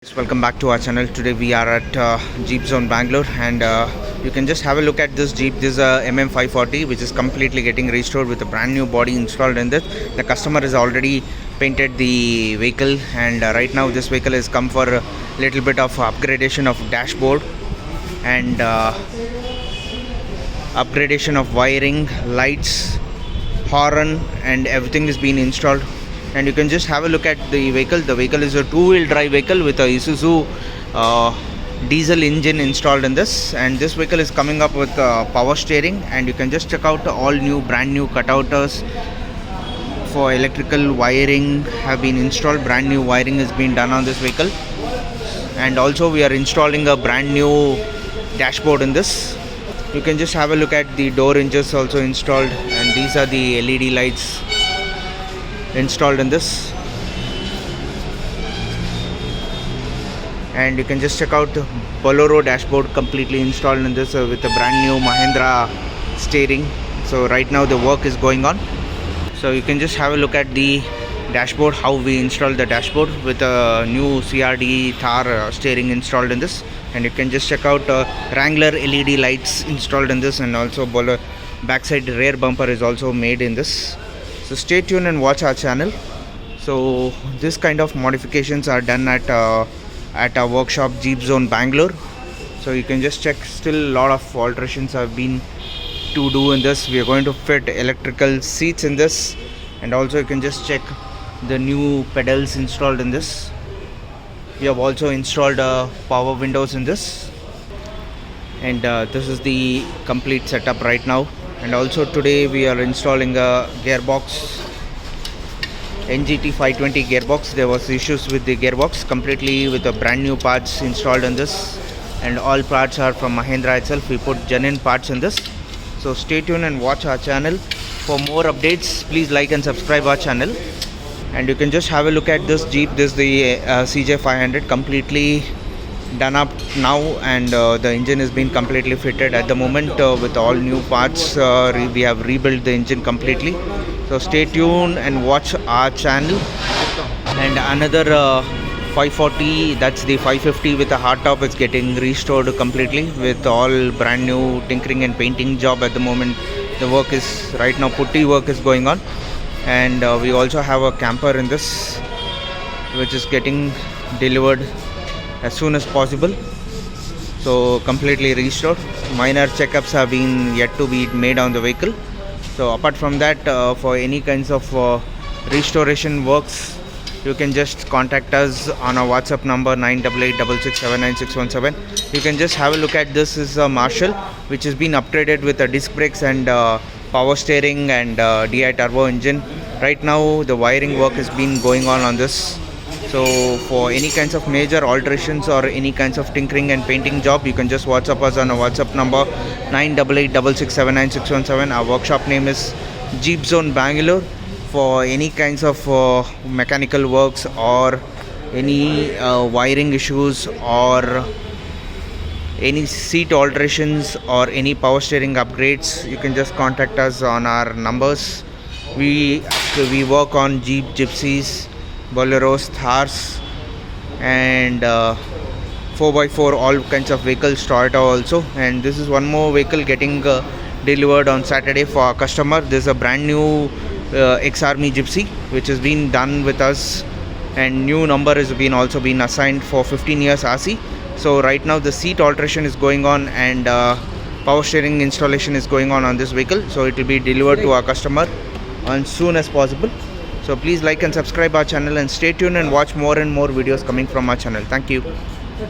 Welcome back to our channel. Today we are at JeepZone Bangalore, and you can just have a look at this Jeep. This is a MM540 which is completely getting restored with a brand new body installed in this. The customer has already painted the vehicle, and right now this vehicle has come for a little bit of upgradation of dashboard and upgradation of wiring, lights, horn, and everything is being installed. And you can just have a look at the vehicle. The vehicle is a two-wheel drive vehicle with a Isuzu diesel engine installed in this, and this vehicle is coming up with power steering. And you can just check out all new brand new cutouters for electrical wiring have been installed. Brand new wiring has been done on this vehicle, and also we are installing a brand new dashboard in this. You can just have a look at the door hinges also installed, and these are the LED lights installed in this. And you can just check out Bolero Dashboard completely installed in this with a brand new Mahindra steering. So right now the work is going on, so you can just have a look at the dashboard, how we installed the dashboard with a new CRD Thar steering installed in this. And you can just check out Wrangler LED lights installed in this, and also backside rear bumper is also made in this. So stay tuned and watch our channel. So this kind of modifications are done at our workshop JeepZone Bangalore. So you can just check, still a lot of alterations have been to do in this. We are going to fit electrical seats in this, and also you can just check the new pedals installed in this. We have also installed power windows in this, and this is the complete setup right now. And also today we are installing a gearbox, NGT520 Gearbox. There was issues with the gearbox, completely with a brand new parts installed in this, and all parts are from Mahindra itself. We put genuine parts in this. So stay tuned and watch our channel for more updates. Please like and subscribe our channel. And you can just have a look at this Jeep. This is the CJ500, completely done up now, and the engine has been completely fitted at the moment with all new parts. We have rebuilt the engine completely. So stay tuned and watch our channel. And another 540, that's the 550 with a hardtop, is getting restored completely with all brand new tinkering and painting job at the moment. The work is right now, putty work is going on. And we also have a camper in this which is getting delivered as soon as possible. So completely restored. Minor checkups have been yet to be made on the vehicle. So apart from that, for any kinds of restoration works, you can just contact us on our WhatsApp number 9886679617. You can just have a look at this. Is a Marshall which has been upgraded with a disc brakes and power steering and DI turbo engine. Right now the wiring work has been going on this. So for any kinds of major alterations or any kinds of tinkering and painting job, you can just WhatsApp us on a WhatsApp number 9886679617. Our workshop name is JeepZone Bangalore. For any kinds of mechanical works or any wiring issues or any seat alterations or any power steering upgrades, you can just contact us on our numbers. We work on Jeep Gypsies, Boleros, Thars, and 4x4, all kinds of vehicles, Toyota also. And this is one more vehicle getting delivered on Saturday for our customer. This is a brand new Ex Army Gypsy which has been done with us, and new number has been also been assigned for 15 years RC. So right now the seat alteration is going on, and power steering installation is going on this vehicle. So it will be delivered to our customer as soon as possible. So please like and subscribe our channel, and stay tuned and watch more and more videos coming from our channel. Thank you.